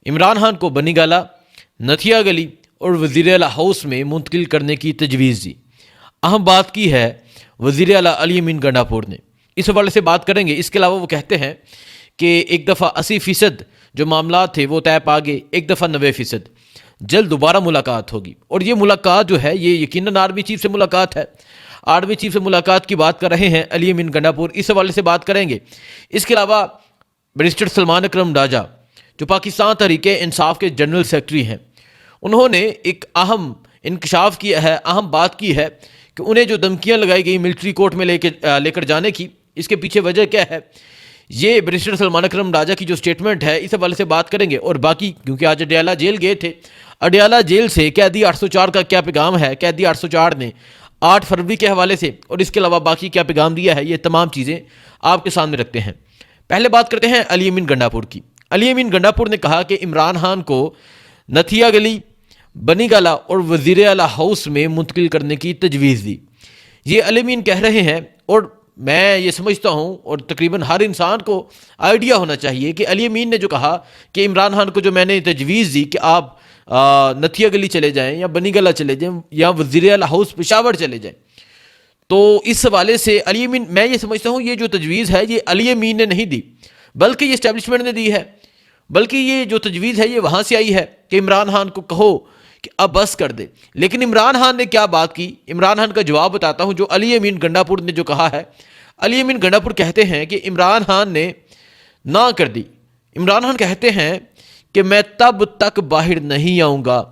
عمران خان کو بنی گالہ، نتھیا گلی اور وزیر اعلیٰ ہاؤس میں منتقل کرنے کی تجویز دی۔ اہم بات کی ہے وزیر اعلیٰ علی امین گنڈاپور نے، اس حوالے سے بات کریں گے۔ اس کے علاوہ وہ کہتے ہیں کہ ایک دفعہ 80% جو معاملات تھے وہ طے پا گئے، ایک دفعہ 90%، جلد دوبارہ ملاقات ہوگی۔ اور یہ ملاقات جو ہے یہ یقیناً آرمی چیف سے ملاقات ہے۔ آرمی چیف سے ملاقات کی بات کر رہے ہیں علی امین گنڈاپور، اس حوالے سے بات کریں گے۔ اس کے علاوہ بیرسٹر سلمان اکرم ڈاجا جو پاکستان تحریک انصاف کے جنرل سیکرٹری ہیں، انہوں نے ایک اہم انکشاف کیا ہے، اہم بات کی ہے کہ انہیں جو دھمکیاں لگائی گئی ملٹری کورٹ میں لے کر جانے کی، اس کے پیچھے وجہ کیا ہے، یہ بیرسٹر سلمان اکرم ڈاجا کی جو سٹیٹمنٹ ہے اس حوالے سے بات کریں گے۔ اور باقی کیونکہ آج اڈیالہ جیل گئے تھے، اڈیالہ جیل سے قیدی 804 کا کیا پیغام ہے، قیدی 804 نے 8 فروری کے حوالے سے اور اس کے علاوہ باقی کیا پیغام دیا ہے، یہ تمام چیزیں آپ کے سامنے رکھتے ہیں۔ پہلے بات کرتے ہیں علی امین گنڈاپور کی۔ علی امین گنڈاپور نے کہا کہ عمران خان کو نتھیا گلی، بنی گالہ اور وزیر اعلیٰ ہاؤس میں منتقل کرنے کی تجویز دی۔ یہ علی امین کہہ رہے ہیں، اور میں یہ سمجھتا ہوں اور تقریباً ہر انسان کو آئیڈیا ہونا چاہیے کہ علی امین نے جو کہا کہ عمران خان کو جو میں نے تجویز دی کہ آپ نتھیا گلی چلے جائیں یا بنی گالہ چلے جائیں یا وزیر اعلیٰ ہاؤس پشاور چلے جائیں، تو اس حوالے سے علی امین، میں یہ سمجھتا ہوں یہ جو تجویز ہے یہ علی امین نے نہیں دی، بلکہ یہ اسٹیبلشمنٹ نے دی ہے، بلکہ یہ جو تجویز ہے یہ وہاں سے آئی ہے کہ عمران خان کو کہو کہ اب بس کر دے۔ لیکن عمران خان نے کیا بات کی، عمران خان کا جواب بتاتا ہوں جو علی امین گنڈاپور نے جو کہا ہے۔ علی امین گنڈاپور کہتے ہیں کہ عمران خان نے نہ کر دی۔ عمران خان کہتے ہیں کہ میں تب تک باہر نہیں آؤں گا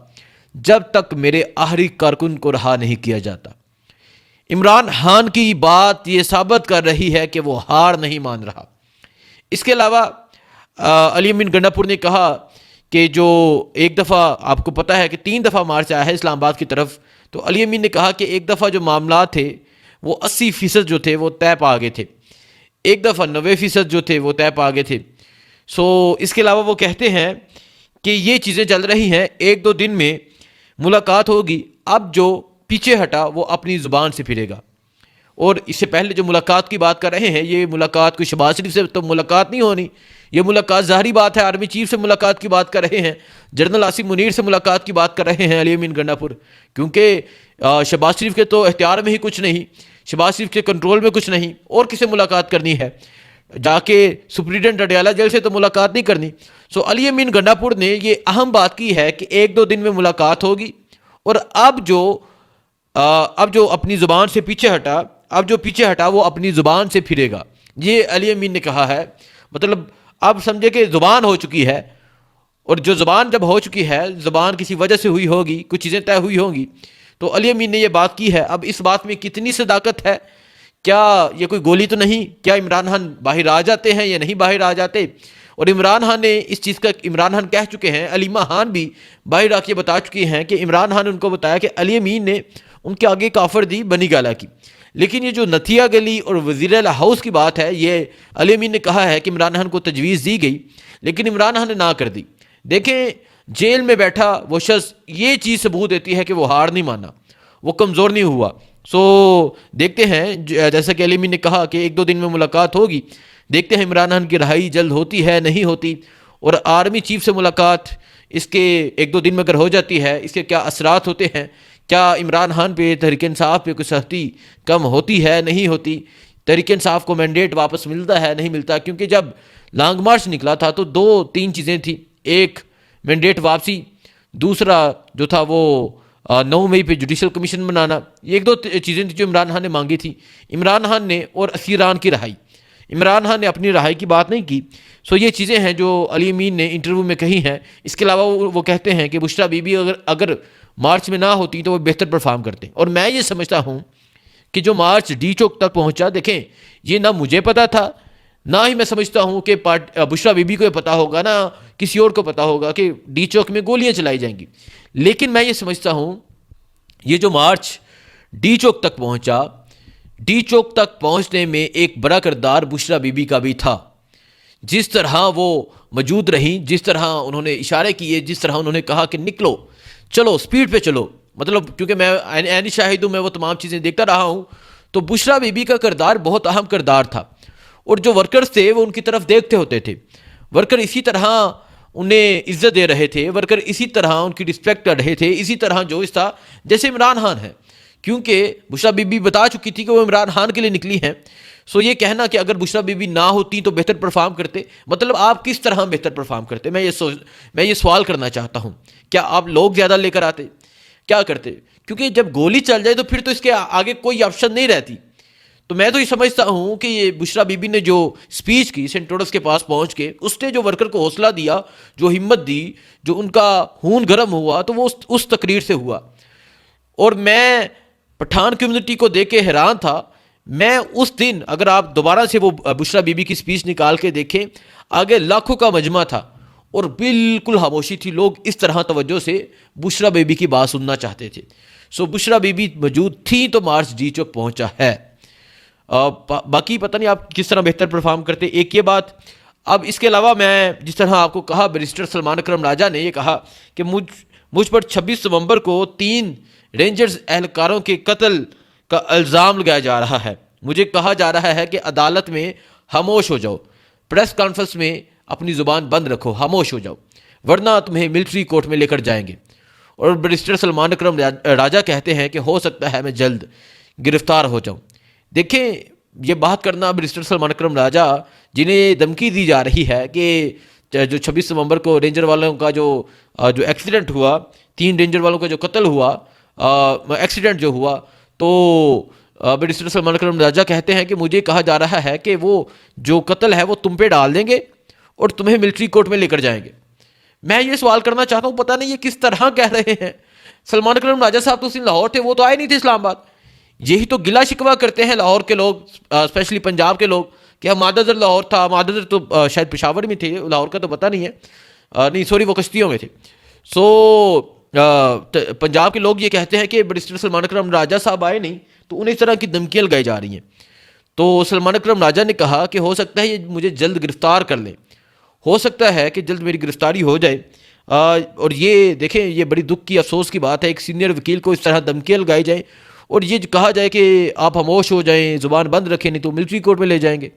جب تک میرے آخری کارکن کو رہا نہیں کیا جاتا۔ عمران خان کی بات یہ ثابت کر رہی ہے کہ وہ ہار نہیں مان رہا۔ اس کے علاوہ علی امین گنڈاپور نے کہا کہ جو ایک دفعہ آپ کو پتہ ہے کہ 3 دفعہ مارچ آیا ہے اسلام آباد کی طرف، تو علی امین نے کہا کہ ایک دفعہ جو معاملات تھے وہ 80% جو تھے وہ طے پا گئے تھے، ایک دفعہ 90% جو تھے وہ طے پا گئے تھے۔ اس کے علاوہ وہ کہتے ہیں کہ یہ چیزیں چل رہی ہیں، 1-2 دن میں ملاقات ہوگی، اب جو پیچھے ہٹا وہ اپنی زبان سے پھرے گا۔ اور اس سے پہلے جو ملاقات کی بات کر رہے ہیں، یہ ملاقات کوئی شہباز شریف سے تو ملاقات نہیں ہونی، یہ ملاقات ظاہری بات ہے آرمی چیف سے ملاقات کی بات کر رہے ہیں، جنرل آصف منیر سے ملاقات کی بات کر رہے ہیں علی امین گنڈاپور، کیونکہ شہباز شریف کے تو اختیار میں ہی کچھ نہیں، شہباز شریف کے کنٹرول میں کچھ نہیں، اور کس سے ملاقات کرنی ہے، جا کے سپرنٹینڈنٹ اڈیالہ جیل سے تو ملاقات نہیں کرنی۔ علی امین گنڈاپور نے یہ اہم بات کی ہے کہ 1-2 دن میں ملاقات ہوگی، اور اب جو اپنی زبان سے پیچھے ہٹا، اب جو پیچھے ہٹا وہ اپنی زبان سے پھرے گا، یہ علی امین نے کہا ہے۔ مطلب اب سمجھے کہ زبان ہو چکی ہے، اور جو زبان جب ہو چکی ہے، زبان کسی وجہ سے ہوئی ہوگی، کچھ چیزیں طے ہوئی ہوں گی، تو علی امین نے یہ بات کی ہے۔ اب اس بات میں کتنی صداقت ہے، کیا یہ کوئی گولی تو نہیں، کیا عمران خان باہر آ جاتے ہیں یا نہیں باہر آ جاتے؟ اور عمران خان نے اس چیز کا، عمران خان کہہ چکے ہیں، علیمہ خان بھی باہر آ کے بتا چکی ہیں کہ عمران خان نے ان کو بتایا کہ علی امین نے ان کے آگے کافر دی بنی گالہ کی۔ لیکن یہ جو نتھیا گلی اور وزیر اعلیٰ ہاؤس کی بات ہے، یہ علی امین نے کہا ہے کہ عمران خان کو تجویز دی گئی، لیکن عمران خان نے نہ کر دی۔ دیکھیں جیل میں بیٹھا وہ شخص، یہ چیز ثبوت دیتی ہے کہ وہ ہار نہیں مانا، وہ کمزور نہیں ہوا۔ دیکھتے ہیں، جیسا کہ علی امین نے کہا کہ 1-2 دن میں ملاقات ہوگی، دیکھتے ہیں عمران خان کی رہائی جلد ہوتی ہے نہیں ہوتی، اور آرمی چیف سے ملاقات اس کے 1-2 دن میں اگر ہو جاتی ہے، اس کے کیا اثرات ہوتے ہیں، کیا عمران خان پہ، تحریک انصاف پہ کوئی سختی کم ہوتی ہے نہیں ہوتی، تحریک انصاف کو مینڈیٹ واپس ملتا ہے نہیں ملتا؟ کیونکہ جب لانگ مارچ نکلا تھا تو 2-3 چیزیں تھیں، ایک مینڈیٹ واپسی، دوسرا جو تھا وہ 9 مئی پہ جوڈیشل کمیشن بنانا، یہ 1-2 چیزیں تھیں جو عمران خان نے مانگی تھی۔ عمران خان نے، اور اسیران کی رہائی، عمران خان نے اپنی رہائی کی بات نہیں کی۔ یہ چیزیں ہیں جو علی امین نے انٹرویو میں کہی ہیں۔ اس کے علاوہ وہ کہتے ہیں کہ بشریٰ بی بی اگر مارچ میں نہ ہوتی تو وہ بہتر پرفارم کرتے، اور میں یہ سمجھتا ہوں کہ جو مارچ ڈی چوک تک پہنچا، دیکھیں یہ نہ مجھے پتا تھا، نہ ہی میں سمجھتا ہوں کہ بشریٰ بی بی کو یہ پتا ہوگا، نہ کسی اور کو پتا ہوگا کہ ڈی چوک میں گولیاں چلائی جائیں گی۔ لیکن میں یہ سمجھتا ہوں یہ جو مارچ ڈی چوک تک پہنچا، ڈی چوک تک پہنچنے میں ایک بڑا کردار بشریٰ بی بی کا بھی تھا۔ جس طرح وہ موجود رہیں، جس طرح انہوں نے اشارے کیے، جس طرح انہوں نے کہا کہ نکلو، چلو سپیڈ پہ چلو، مطلب کیونکہ میں عینی شاہد ہوں، میں وہ تمام چیزیں دیکھتا رہا ہوں، تو بشریٰ بی بی کا کردار بہت اہم کردار تھا، اور جو ورکرز تھے وہ ان کی طرف دیکھتے ہوتے تھے۔ ورکر اسی طرح انہیں عزت دے رہے تھے، ورکر اسی طرح ان کی رسپیکٹ کر رہے تھے، اسی طرح جوش تھا جیسے عمران خان ہے، کیونکہ بشریٰ بی بی بتا چکی تھی کہ وہ عمران خان کے لیے نکلی ہیں. سو یہ کہنا کہ اگر بشریٰ بی بی نہ ہوتی تو بہتر پرفارم کرتے، مطلب آپ کس طرح بہتر پرفارم کرتے؟ میں یہ سوال کرنا چاہتا ہوں. کیا آپ لوگ زیادہ لے کر آتے؟ کیا کرتے؟ کیونکہ جب گولی چل جائے تو پھر تو اس کے آگے کوئی آپشن نہیں رہتی. تو میں تو یہ سمجھتا ہوں کہ یہ بشریٰ بی بی نے جو اسپیچ کی سینٹ ٹوڈس کے پاس پہنچ کے، اس نے جو ورکر کو حوصلہ دیا، جو ہمت دی، جو ان کا خون گرم ہوا، تو وہ اس تقریر سے ہوا. اور میں پٹھان کمیونٹی کو دیکھ کے حیران تھا. میں اس دن، اگر آپ دوبارہ سے وہ بشریٰ بی بی کی اسپیچ نکال کے دیکھیں، آگے لاکھوں کا مجمع تھا اور بالکل خاموشی تھی. لوگ اس طرح توجہ سے بشریٰ بی بی کی بات سننا چاہتے تھے. سو بشریٰ بی بی موجود تھی تو مارچ جی چوک پہنچا ہے. باقی پتہ نہیں آپ کس طرح بہتر پرفارم کرتے. ایک یہ بات. اب اس کے علاوہ میں جس طرح آپ کو کہا، بیرسٹر سلمان اکرم راجہ نے یہ کہا کہ مجھ پر 26 نومبر کو 3 رینجرز اہلکاروں کے قتل کا الزام لگایا جا رہا ہے. مجھے کہا جا رہا ہے کہ عدالت میں خاموش ہو جاؤ، پریس کانفرنس میں اپنی زبان بند رکھو، خاموش ہو جاؤ، ورنہ تمہیں ملٹری کورٹ میں لے کر جائیں گے. اور بیرسٹر سلمان اکرم راجہ کہتے ہیں کہ ہو سکتا ہے میں جلد گرفتار ہو جاؤں. دیکھیں، یہ بات کرنا بیرسٹر سلمان اکرم راجہ، جنہیں دھمکی دی جا رہی ہے کہ جو 26 نومبر کو رینجر والوں کا جو ایکسیڈنٹ ہوا، 3 رینجر والوں کا جو قتل ہوا، ایکسیڈنٹ جو ہوا، تو بیرسٹر سلمان اکرم راجہ کہتے ہیں کہ مجھے کہا جا رہا ہے کہ وہ جو قتل ہے وہ تم پہ ڈال دیں گے اور تمہیں ملٹری کورٹ میں لے کر جائیں گے. میں یہ سوال کرنا چاہتا ہوں، پتہ نہیں یہ کس طرح کہہ رہے ہیں. سلمان اکرم راجہ صاحب تو اس دن لاہور تھے، وہ تو آئے نہیں تھے اسلام آباد. یہی تو گلا شکوہ کرتے ہیں لاہور کے لوگ، اسپیشلی پنجاب کے لوگ، کہ ہم مادر لاہور تھا. مادر تو شاید پشاور میں تھے، لاہور کا تو پتہ نہیں ہے. نہیں سوری، وہ کشتیوں میں تھے. سو پنجاب کے لوگ یہ کہتے ہیں کہ بیرسٹر سلمان اکرم راجہ صاحب آئے نہیں، تو انہیں اس طرح کی دھمکیاں لگائی جا رہی ہیں. تو سلمان اکرم راجہ نے کہا کہ ہو سکتا ہے یہ مجھے جلد گرفتار کر لیں، ہو سکتا ہے کہ جلد میری گرفتاری ہو جائے. اور یہ دیکھیں، یہ بڑی دکھ کی، افسوس کی بات ہے، ایک سینئر وکیل کو اس طرح دھمکیاں لگائی جائیں اور یہ کہا جائے کہ آپ خاموش ہو جائیں، زبان بند رکھیں، نہیں تو ملٹری کورٹ میں لے جائیں گے.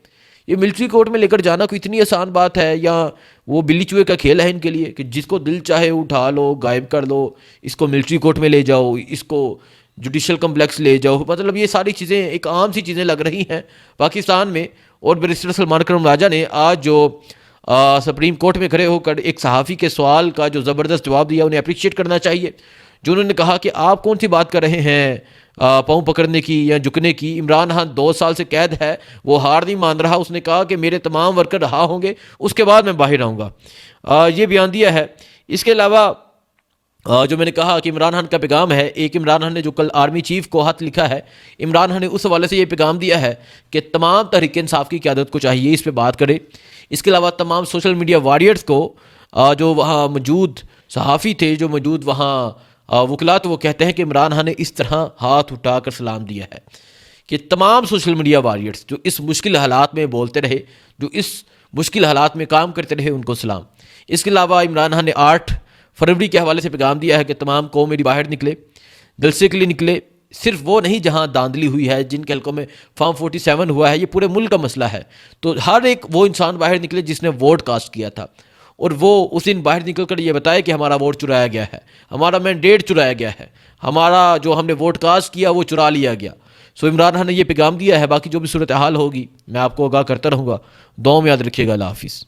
یہ ملٹری کورٹ میں لے کر جانا کوئی اتنی آسان بات ہے، یا وہ بلی چوہے کا کھیل ہے ان کے لیے کہ جس کو دل چاہے اٹھا لو، غائب کر لو، اس کو ملٹری کورٹ میں لے جاؤ، اس کو جوڈیشل کمپلیکس لے جاؤ. مطلب یہ ساری چیزیں ایک عام سی چیزیں لگ رہی ہیں پاکستان میں. اور بیرسٹر سلمان اکرم راجہ نے آج جو سپریم کورٹ میں کھڑے ہو کر ایک صحافی کے سوال کا جو زبردست جواب دیا، انہیں اپریشیٹ کرنا چاہیے. جو انہوں نے کہا کہ آپ کون سی بات کر رہے ہیں پاؤں پکڑنے کی یا جھکنے کی؟ عمران خان 2 سال سے قید ہے، وہ ہار نہیں مان رہا. اس نے کہا کہ میرے تمام ورکر رہا ہوں گے، اس کے بعد میں باہر آؤں گا. یہ بیان دیا ہے. اس کے علاوہ جو میں نے کہا کہ عمران خان کا پیغام ہے، ایک عمران خان نے جو کل آرمی چیف کو خط لکھا ہے، عمران خان نے اس حوالے سے یہ پیغام دیا ہے کہ تمام تحریک انصاف کی قیادت کو چاہیے اس پہ بات کرے. اس کے علاوہ تمام سوشل میڈیا واریئرز کو، جو وہاں موجود صحافی تھے، جو موجود وہاں وکلاء، وہ کہتے ہیں کہ عمران خان نے اس طرح ہاتھ اٹھا کر سلام دیا ہے کہ تمام سوشل میڈیا واریئرز جو اس مشکل حالات میں بولتے رہے، جو اس مشکل حالات میں کام کرتے رہے، ان کو سلام. اس کے علاوہ عمران خان نے 8 فروری کے حوالے سے پیغام دیا ہے کہ تمام قوم میری باہر نکلے، جلسے کے لیے نکلے. صرف وہ نہیں جہاں داندلی ہوئی ہے، جن کے حلقوں میں فارم 47 ہوا ہے، یہ پورے ملک کا مسئلہ ہے. تو ہر ایک وہ انسان باہر نکلے جس نے ووٹ کاسٹ کیا تھا، اور وہ اس دن باہر نکل کر یہ بتائے کہ ہمارا ووٹ چرایا گیا ہے، ہمارا مینڈیٹ چرایا گیا ہے، ہمارا جو ہم نے ووٹ کاسٹ کیا وہ چرا لیا گیا. سو عمران خان نے یہ پیغام دیا ہے. باقی جو بھی صورتحال ہوگی میں آپ کو آگاہ کرتا رہوں گا. دعاؤں میں یاد رکھیے گا. اللہ حافظ.